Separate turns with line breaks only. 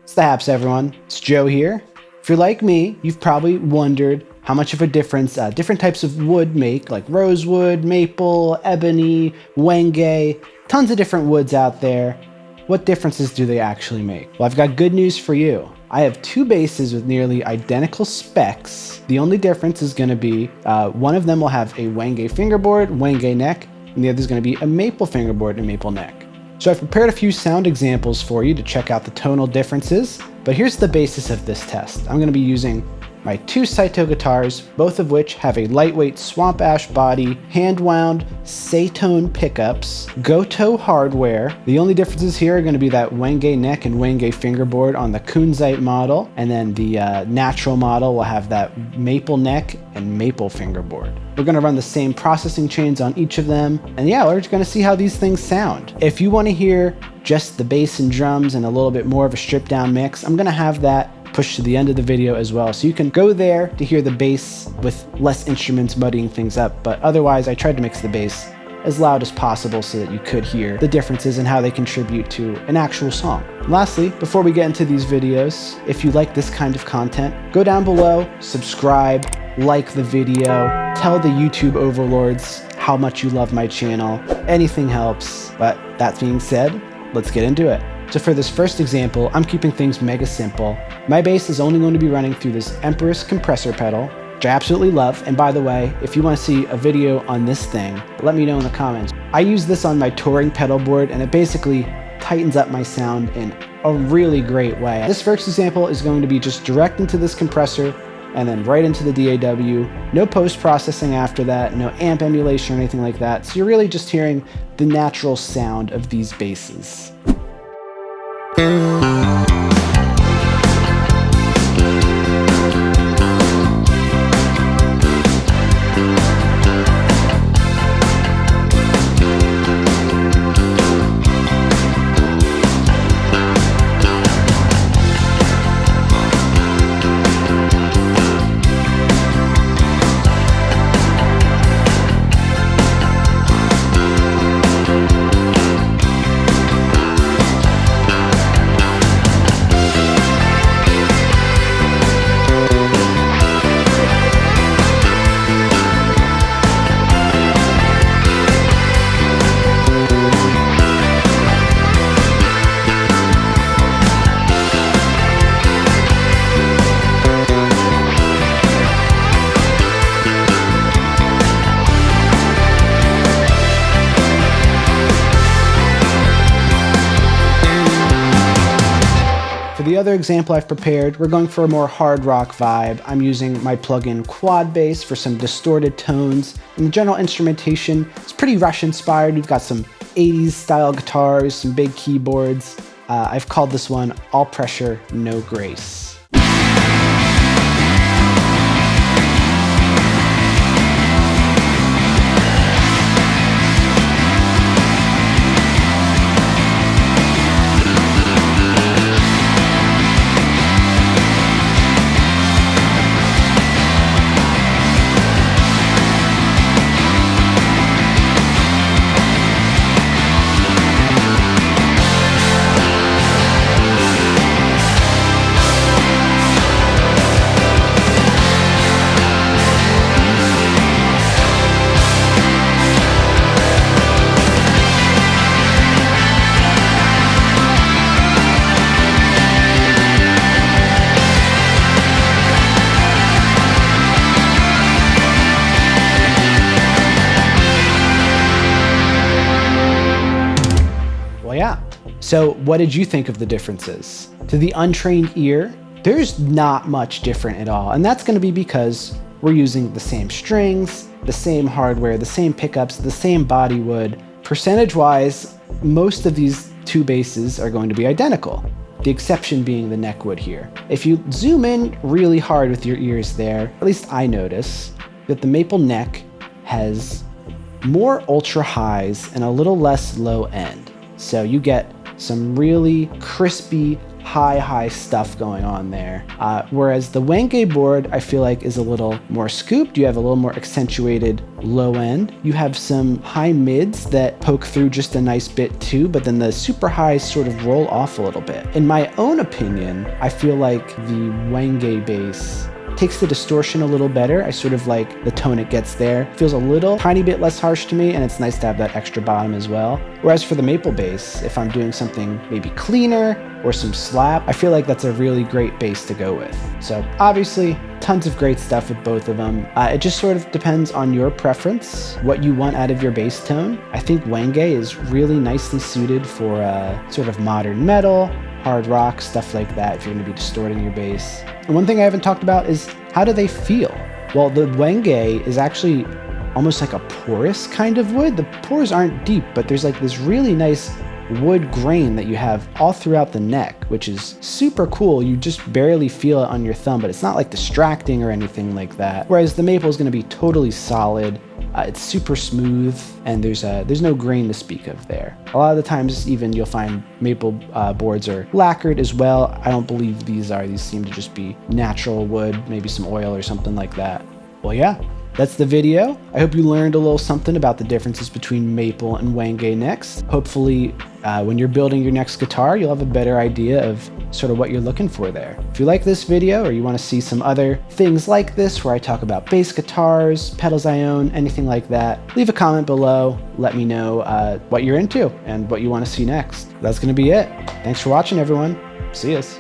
Snaps everyone, it's Joe here. If you're like me, you've probably wondered how much of a difference different types of wood make, like rosewood, maple, ebony, wenge, tons of different woods out there. What differences do they actually make? Well, I've got good news for you. I have two basses with nearly identical specs. The only difference is going to be one of them will have a wenge fingerboard, wenge neck, and the other is going to be a maple fingerboard and maple neck. So I've prepared a few sound examples for you to check out the tonal differences, but here's the basis of this test. I'm going to be using my two Saito guitars, both of which have a lightweight swamp ash body, hand-wound Saito pickups, Goto hardware. The only differences here are going to be that wenge neck and wenge fingerboard on the kunzite model, and then the natural model will have that maple neck and maple fingerboard. We're going to run the same processing chains on each of them, and yeah, we're just going to see how these things sound. If you want to hear just the bass and drums and a little bit more of a stripped down mix, I'm going to have that pushed to the end of the video as well, so you can go there to hear the bass with less instruments muddying things up, but otherwise I tried to mix the bass as loud as possible so that you could hear the differences and how they contribute to an actual song. Lastly, before we get into these videos, if you like this kind of content, go down below, subscribe, like the video, tell the YouTube overlords how much you love my channel. Anything helps. But that being said, let's get into it. So for this first example, I'm keeping things mega simple. My bass is only going to be running through this Empress compressor pedal, which I absolutely love. And by the way, if you want to see a video on this thing, let me know in the comments. I use this on my touring pedal board, and it basically tightens up my sound in a really great way. This first example is going to be just direct into this compressor and then right into the DAW. No post-processing after that, no amp emulation or anything like that. So you're really just hearing the natural sound of these basses. The other example I've prepared, we're going for a more hard rock vibe. I'm using my plugin QuadBass for some distorted tones, and the general instrumentation is pretty Rush inspired. We've got some 80s style guitars, some big keyboards. I've called this one All Pressure, No Grace. Yeah. So what did you think of the differences? To the untrained ear, there's not much different at all. And that's going to be because we're using the same strings, the same hardware, the same pickups, the same body wood. Percentage-wise, most of these two basses are going to be identical. The exception being the neck wood here. If you zoom in really hard with your ears there, at least I notice that the maple neck has more ultra highs and a little less low end. So you get some really crispy, high stuff going on there. Whereas the Wenge board, I feel like, is a little more scooped. You have a little more accentuated low end. You have some high mids that poke through just a nice bit too, but then the super highs sort of roll off a little bit. In my own opinion, I feel like the Wenge bass takes the distortion a little better. I sort of like the tone it gets there. Feels a little tiny bit less harsh to me, and it's nice to have that extra bottom as well. Whereas for the maple bass, if I'm doing something maybe cleaner or some slap, I feel like that's a really great bass to go with. So obviously, tons of great stuff with both of them. It just sort of depends on your preference, what you want out of your bass tone. I think Wenge is really nicely suited for sort of modern metal, hard rock, stuff like that, if you're going to be distorting your bass. And one thing I haven't talked about is how do they feel? Well, the Wenge is actually almost like a porous kind of wood. The pores aren't deep, but there's like this really nice wood grain that you have all throughout the neck, which is super cool. You just barely feel it on your thumb, but it's not like distracting or anything like that. Whereas the maple is going to be totally solid. It's super smooth, and there's no grain to speak of there. A lot of the times, even you'll find maple boards are lacquered as well. I don't believe these are. These seem to just be natural wood, maybe some oil or something like that. Well, yeah, that's the video. I hope you learned a little something about the differences between maple and Wenge necks. Hopefully, when you're building your next guitar, you'll have a better idea of sort of what you're looking for there. If you like this video, or you want to see some other things like this where I talk about bass guitars, pedals I own, anything like that, leave a comment below. Let me know what you're into and what you want to see next. That's going to be it. Thanks for watching, everyone. See us.